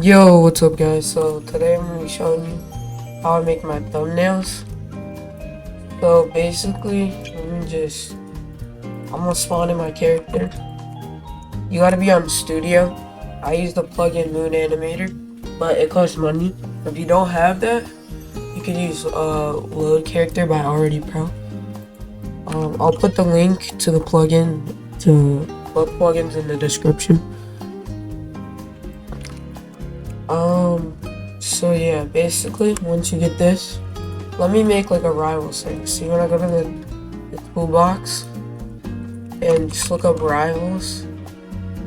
Yo, what's up guys? So today I'm going to be showing you how I make my thumbnails. So basically, I'm gonna spawn in my character. You gotta be on Studio. I use the plugin Moon Animator, but it costs money. If you don't have that, you can use Load Character by Already Pro. I'll put the link to the plugin, to both plugins in the description. So yeah, basically, once you get this, let me make like a Rivals thing. So you wanna go to the toolbox and just look up Rivals.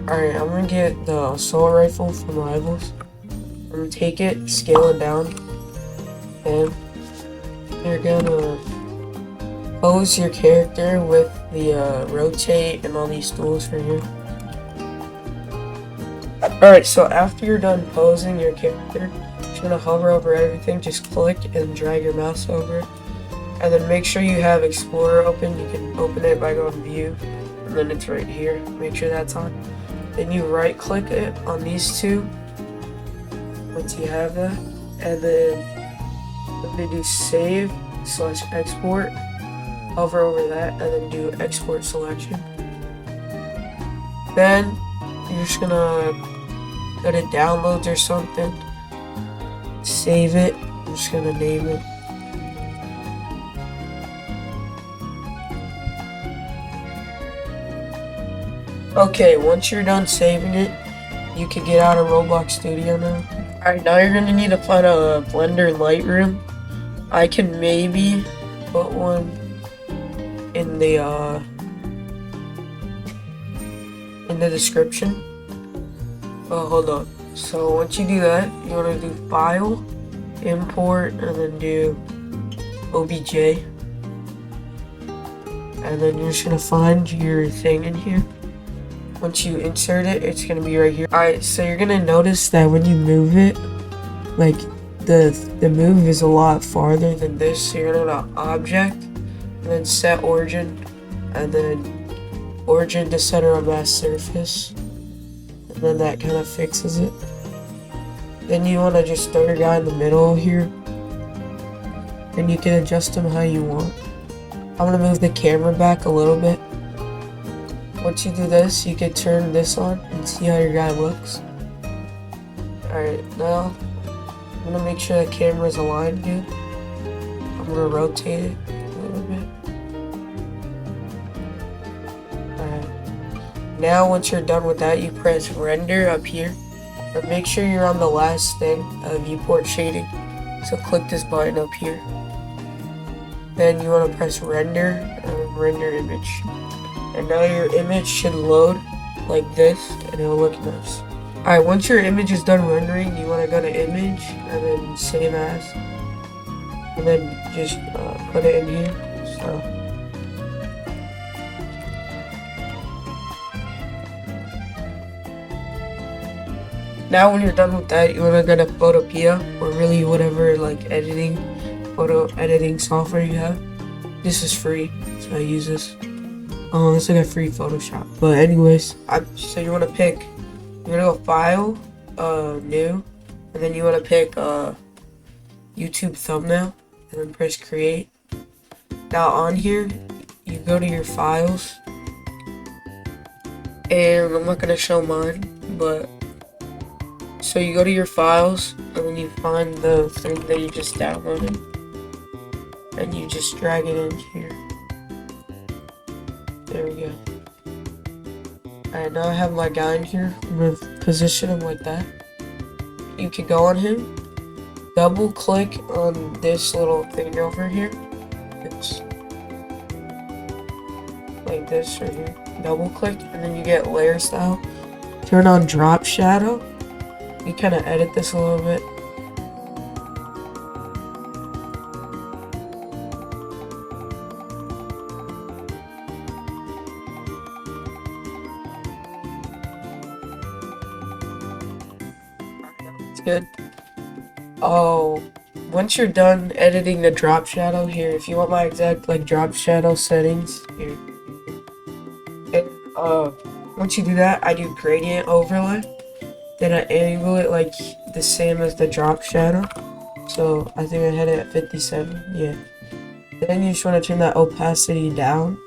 Alright, I'm gonna get the assault rifle from Rivals. I'm gonna take it, scale it down, and you're gonna pose your character with the rotate and all these tools for here. Alright, so after you're done posing your character, just gonna hover over everything, just click and drag your mouse over it. And then make sure you have Explorer open. You can open it by going View, and then it's right here. Make sure that's on. Then you right click it on these two, once you have that. And then I'm gonna do Save / Export. Hover over that, and then do Export Selection. Then you're just gonna go to Downloads or something, save it. I'm just gonna name it. Okay, once you're done saving it, you can get out of Roblox Studio now. Alright, now you're gonna need to find a Blender Lightroom. I can maybe put one in the description. Oh, hold on. So once you do that, you want to do File, Import, and then do OBJ. And then you're just going to find your thing in here. Once you insert it, it's going to be right here. Alright, so you're going to notice that when you move it, like the move is a lot farther than this. So you're going to go to Object, and then Set Origin, and then Origin to Center of Mass Surface. And then that kind of fixes it. Then you want to just throw your guy in the middle here. Then you can adjust him how you want. I'm going to move the camera back a little bit. Once you do this, you can turn this on and see how your guy looks. Alright, now I'm going to make sure the camera is aligned good. I'm going to rotate it a little bit. Alright. Now once you're done with that, you press render up here, but make sure you're on the last thing, viewport shading. So click this button up here. Then you want to press render, render image. And now your image should load like this, and it'll look nice. Alright, once your image is done rendering, you want to go to image, and then save as. And then just put it in here. So. Now when you're done with that, you want to go to Photopea, or really whatever like photo editing software you have. This is free, so I use this. It's like a free Photoshop. But anyways, so you want to pick, you're going to go File, New, and then you want to pick YouTube Thumbnail, and then press Create. Now on here, you go to your files, and I'm not going to show mine, but so you go to your files, and then you find the thing that you just downloaded, and you just drag it in here. There we go. Alright, now I have my guy in here. I'm going to position him like that. You can go on him, double click on this little thing over here. It's like this right here. Double click, and then you get layer style. Turn on drop shadow. You kind of edit this a little bit. It's good. Oh, once you're done editing the drop shadow here, if you want my exact like drop shadow settings here, and once you do that, I do gradient overlay. then I angle it like the same as the drop shadow. So I think I had it at 57, yeah. Then you just want to turn that opacity down,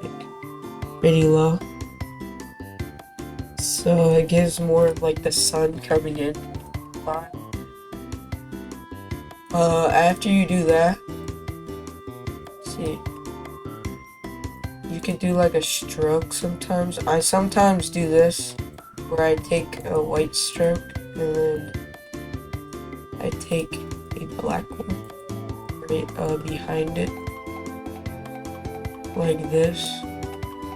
like pretty low. So it gives more of like the sun coming in. After you do that, see, you can do like a stroke sometimes. I sometimes do this, where I take a white stroke and then I take a black one right behind it, like this.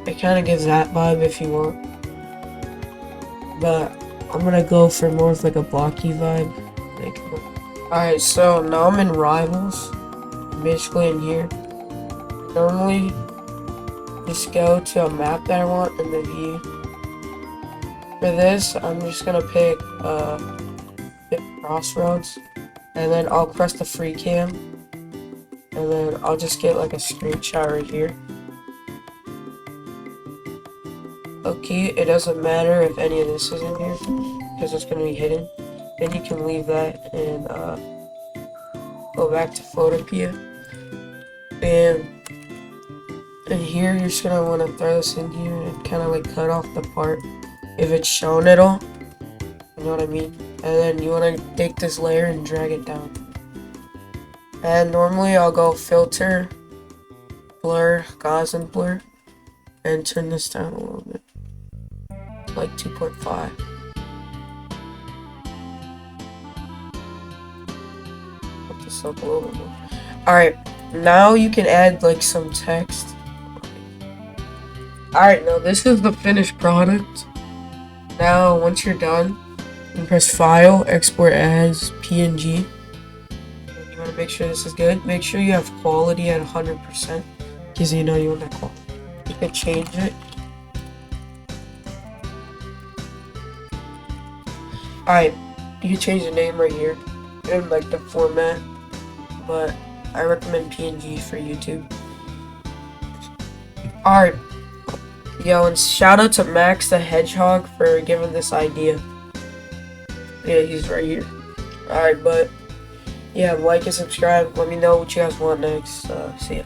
It kind of gives that vibe if you want, but I'm gonna go for more of like a blocky vibe. Like, alright, so now I'm in Rivals, basically in here. Normally, just go to a map that I want in the view. For this, I'm just gonna pick Crossroads, and then I'll press the free cam, and then I'll just get like a screenshot right here. Okay, it doesn't matter if any of this is in here, because it's gonna be hidden. Then you can leave that and go back to Photopea. And here you're just gonna want to throw this in here and kind of like cut off the part if it's shown at all. You know what I mean? And then you want to take this layer and drag it down. And normally I'll go filter, blur, Gaussian blur, and turn this down a little bit, like 2.5. Put this up a little bit more. Alright, now you can add like some text. Alright, now this is the finished product. Now once you're done, you can press File, Export as PNG. You want to make sure this is good. Make sure you have quality at 100%, because you know you want that quality. You can change it. Alright, you can change the name right here and like the format, but I recommend PNG for YouTube. Alright, yo, and shout out to Max the Hedgehog for giving this idea. Yeah, he's right here. Alright, but yeah, like and subscribe. Let me know what you guys want next. See ya.